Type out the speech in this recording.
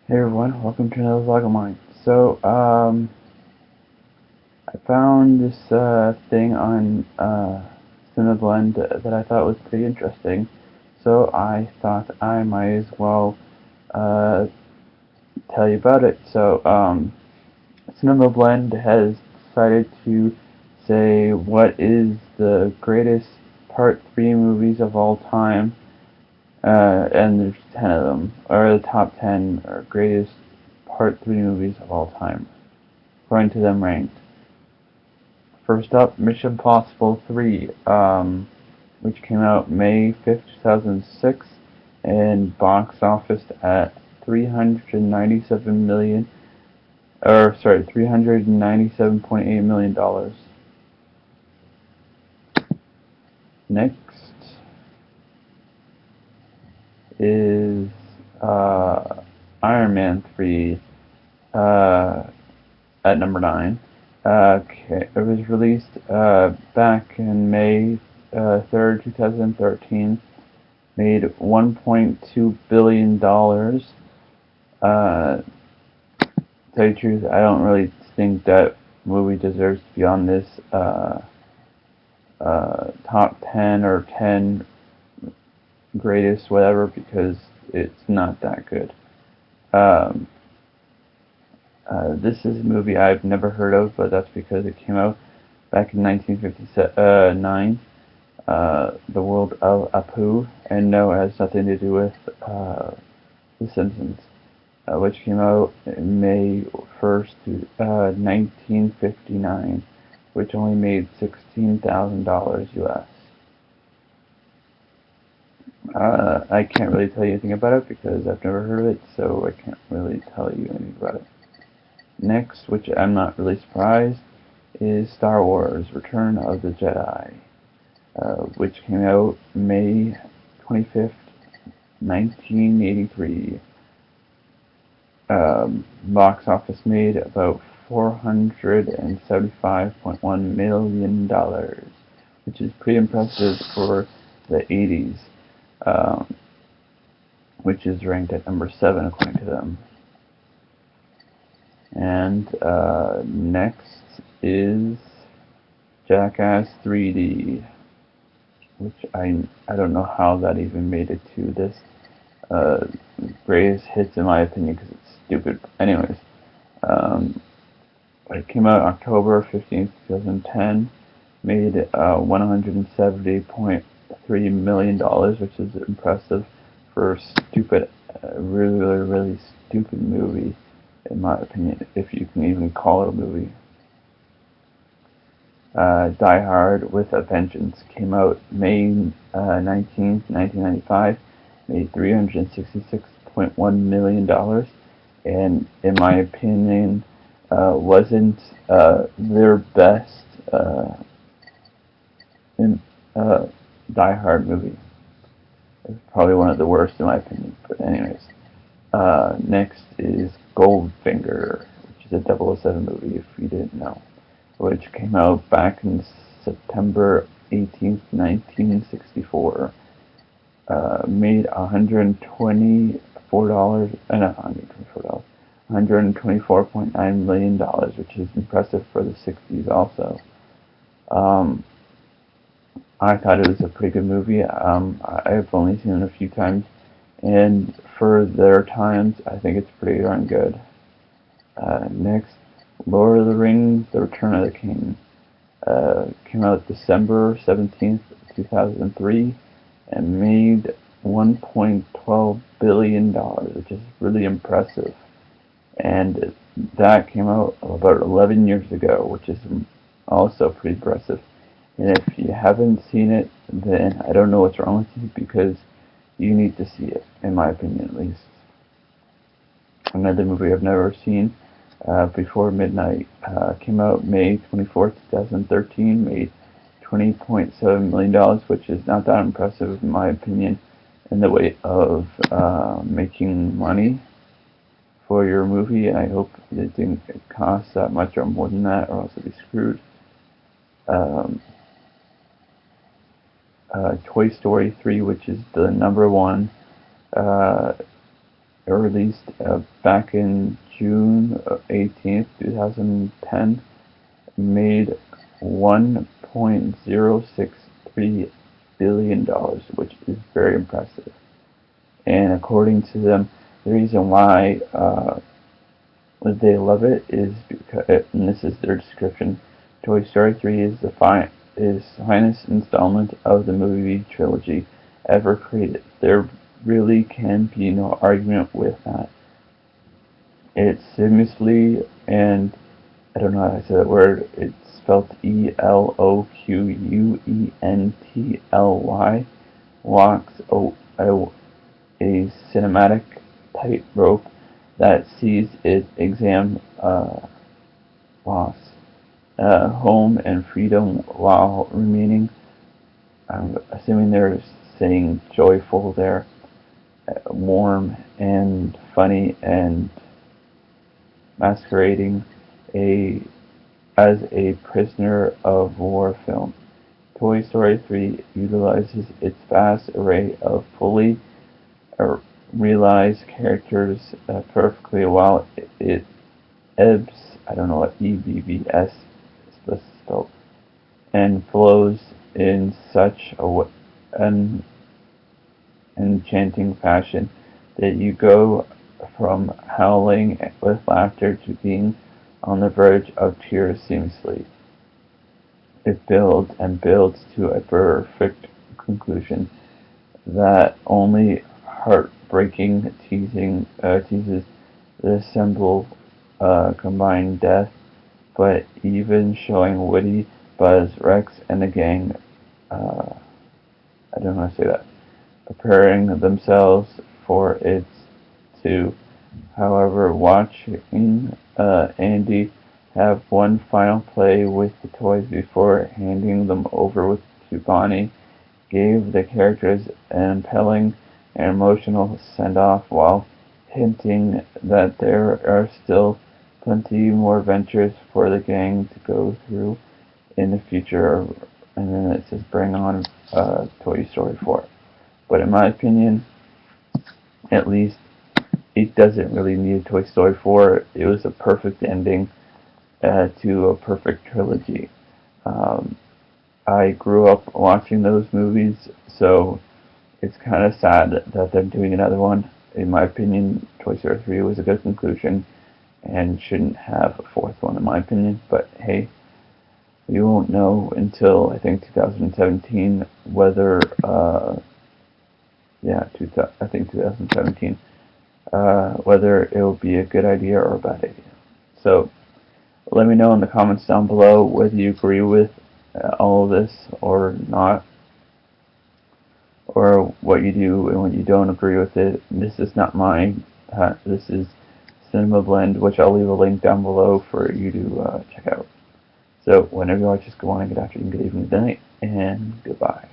Hey everyone, welcome to another vlog of mine. I found this thing on Cineblend that I thought was pretty interesting, so I thought I might as well uh, tell you about it. Cineblend has decided to say what is the greatest Part 3 movies of all time, and there's 10 of them, or the top 10 or greatest Part 3 movies of all time, according to them ranked. First up, Mission Impossible 3, which came out May 5th, 2006, and box office at 397 million, or sorry, $397.8 million. Next is Iron Man 3, uh, at number 9. Okay, it was released back in May 3rd, 2013. Made $1.2 billion. Tell you the truth, I don't really think that movie deserves to be on this top 10 or 10 greatest whatever because it's not that good. Um, this is a movie I've never heard of, but that's because it came out back in 1959. The World of Apu, and no, it has nothing to do with The Simpsons, which came out May 1st, 1959, which only made $16,000 US. I can't really tell you anything about it because I've never heard of it, so I can't really tell you anything about it. Next, which I'm not really surprised, is Star Wars Return of the Jedi, which came out May 25th, 1983. Box office made about $475.1 million, which is pretty impressive for the 80s, um, which is ranked at number 7 according to them. And next is Jackass 3D, which I don't know how that even made it to this greatest hits in my opinion because it's stupid. Anyways, um, it came out October 15th, 2010, made $170.3 million, which is impressive for a stupid, really stupid movie, in my opinion, if you can even call it a movie. Die Hard with a Vengeance came out May 19th, 1995, made $366.1 million, and in my opinion, wasn't their best in, Die Hard movie. It's probably one of the worst in my opinion. But anyways, next is Goldfinger, which is a 007 movie if you didn't know, which came out back in September 18th, 1964. Made $124, not $124, $124.9 million, which is impressive for the 60s also. Um, I thought it was a pretty good movie. I've only seen it a few times, and for their times, I think it's pretty darn good. Next, Lord of the Rings: The Return of the King. Came out December 17th, 2003, and made $1.12 billion, which is really impressive. And that came out about 11 years ago, which is also pretty impressive. And if you haven't seen it, then I don't know what's wrong with you because you need to see it, in my opinion at least. Another movie I've never seen, Before Midnight, came out May 24th, 2013, made $20.7 million, which is not that impressive in my opinion in the way of making money for your movie. And I hope it didn't cost that much or more than that, or else it'd be screwed. Um, Toy Story 3, which is the number one uh, released back in June 18th, 2010, made $1.063 billion, which is very impressive. And according to them, the reason why they love it is because, and this is their description, Toy Story 3 is the finest installment of the movie trilogy ever created. There really can be no argument with that. It's seamlessly, and I don't know how to say that word, it's spelled Eloquently, walks a cinematic tightrope that sees it exam loss, home and freedom while remaining, I'm assuming they're saying joyful there, warm and funny and masquerading as a prisoner of war film. Toy Story 3 utilizes its vast array of fully realized characters perfectly, while it ebbs, I don't know what EBBS is spelled, and flows in such an enchanting fashion that you go from howling with laughter to being on the verge of tears seamlessly. It builds and builds to a perfect conclusion that only heartbreaking teases the symbol combined death, but even showing Woody, Buzz, Rex, and the gang, I don't know how to say that, preparing themselves for it to, however, watching Andy have one final play with the toys before handing them over to Bonnie gave the characters an impelling and emotional send-off while hinting that there are still plenty more adventures for the gang to go through in the future. And then it says bring on Toy Story 4. But in my opinion, at least, it doesn't really need Toy Story 4. It was a perfect ending to a perfect trilogy. I grew up watching those movies, so it's kind of sad that they're doing another one. In my opinion, Toy Story 3 was a good conclusion and shouldn't have a fourth one, in my opinion. But hey, we won't know until, I think, 2017 whether, I think 2017, whether it will be a good idea or a bad idea. So let me know in the comments down below whether you agree with all of this or not, or what you do and what you don't agree with it. This is not mine. This is Cinema Blend, which I'll leave a link down below for you to check out. So whenever you watch this, good morning, good afternoon, good evening, good night, and goodbye.